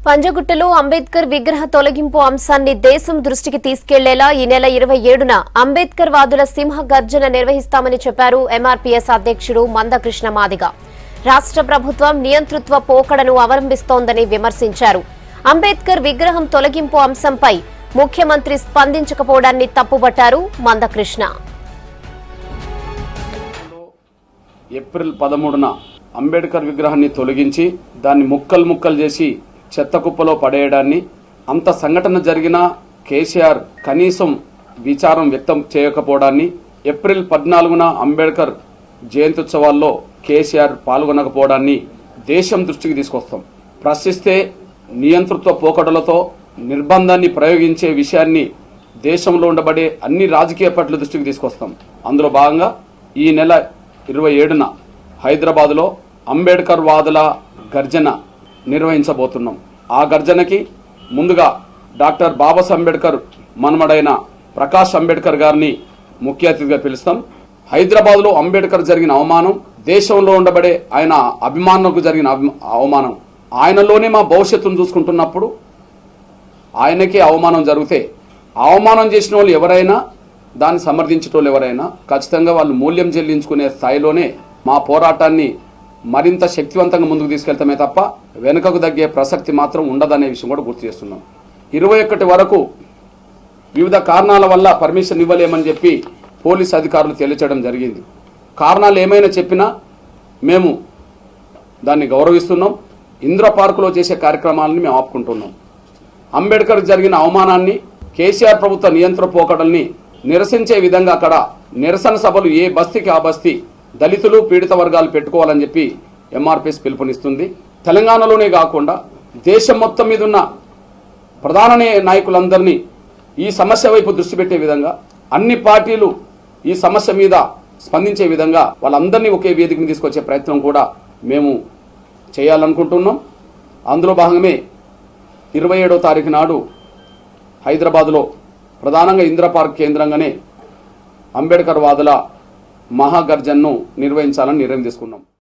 పంజగుట్టలో అంబేద్కర్ విగ్రహ తొలగింపు అంశాన్ని దేశం దృష్టికి తీసుకెళ్లేలా ఈ నెల 27న అంబేద్కర్ వాదుల సింహ గర్జన నిర్వహిస్తామని చెప్పారు ఎంఆర్పీఎస్ అధ్యక్షుడు మందకృష్ణ మాదిగ. రాష్ట్ర ప్రభుత్వం నియంతృత్వ పోకడను అవలంబిస్తోందని విమర్శించారు. అంబేద్కర్ విగ్రహం తొలగింపు అంశంపై ముఖ్యమంత్రి స్పందించకపోవడాన్ని తప్పుబట్టారు మందకృష్ణ. ఏప్రిల్ 13న అంబేద్కర్ విగ్రహాన్ని తొలగించి దాన్ని ముక్కలు చేసి చెత్త కుప్పలో పడేయడాన్ని, అంత సంఘటన జరిగినా కేసీఆర్ కనీసం విచారం వ్యక్తం చేయకపోవడాన్ని, ఏప్రిల్ 14న అంబేద్కర్ జయంత్యుత్సవాల్లో కేసీఆర్ పాల్గొనకపోవడాన్ని దేశం దృష్టికి తీసుకొస్తాం. ప్రశ్నిస్తే నియంతృత్వ పోకడలతో నిర్బంధాన్ని ప్రయోగించే విషయాన్ని దేశంలో ఉండబడే అన్ని రాజకీయ పార్టీల దృష్టికి తీసుకొస్తాం. అందులో భాగంగా ఈ నెల 27న హైదరాబాద్లో అంబేద్కర్ వాదుల గర్జన నిర్వహించబోతున్నాం. ఆ గర్జనకి ముందుగా డాక్టర్ బాబాసాహెబ్ అంబేద్కర్ మనమడైన ప్రకాష్ అంబేద్కర్ గారిని ముఖ్య అతిథిగా పిలుస్తాం. హైదరాబాద్లో అంబేద్కర్ జరిగిన అవమానం, దేశంలో ఉండబడే ఆయన అభిమానులకు జరిగిన అవమానం, ఆయనలోనే మా భవిష్యత్తును చూసుకుంటున్నప్పుడు ఆయనకే అవమానం జరిగితే అవమానం చేసిన వాళ్ళు ఎవరైనా, దాన్ని సమర్థించేటోళ్ళు ఎవరైనా ఖచ్చితంగా వాళ్ళు మూల్యం చెల్లించుకునే స్థాయిలోనే మా పోరాటాన్ని మరింత శక్తివంతంగా ముందుకు తీసుకెళ్తామే తప్ప వెనుకకు తగ్గే ప్రసక్తి మాత్రం ఉండదనే విషయం కూడా గుర్తు చేస్తున్నాం. 21 వరకు వివిధ కారణాల వల్ల పర్మిషన్ ఇవ్వలేమని చెప్పి పోలీసు అధికారులు తెలియచేయడం జరిగింది. కారణాలు ఏమైనా చెప్పినా మేము దాన్ని గౌరవిస్తున్నాం. ఇందిరా పార్కులో చేసే కార్యక్రమాలని మేము ఆపుకుంటున్నాం. అంబేద్కర్ జరిగిన అవమానాన్ని, కేసీఆర్ ప్రభుత్వ నియంత్రణ పోకడల్ని నిరసించే విధంగా అక్కడ నిరసన సభలు ఏ బస్తీకి ఆ బస్తీ దళితులు, పీడిత వర్గాలు పెట్టుకోవాలని చెప్పి ఎంఆర్పీఎస్ పిలుపునిస్తుంది. తెలంగాణలోనే కాకుండా దేశం మొత్తం మీద ఉన్న ప్రధాన నాయకులందరినీ ఈ సమస్య వైపు దృష్టి పెట్టే విధంగా, అన్ని పార్టీలు ఈ సమస్య మీద స్పందించే విధంగా వాళ్ళందరినీ ఒకే వేదిక మీద తీసుకొచ్చే ప్రయత్నం కూడా మేము చేయాలనుకుంటున్నాం. అందులో భాగమే 27వ తారీఖు నాడు హైదరాబాద్లో ప్రధానంగా ఇందిరా పార్క్ కేంద్రంగానే అంబేద్కర్ వాదుల మహాగర్జన్ను నిర్వహించాలని నిర్ణయం తీసుకున్నాం.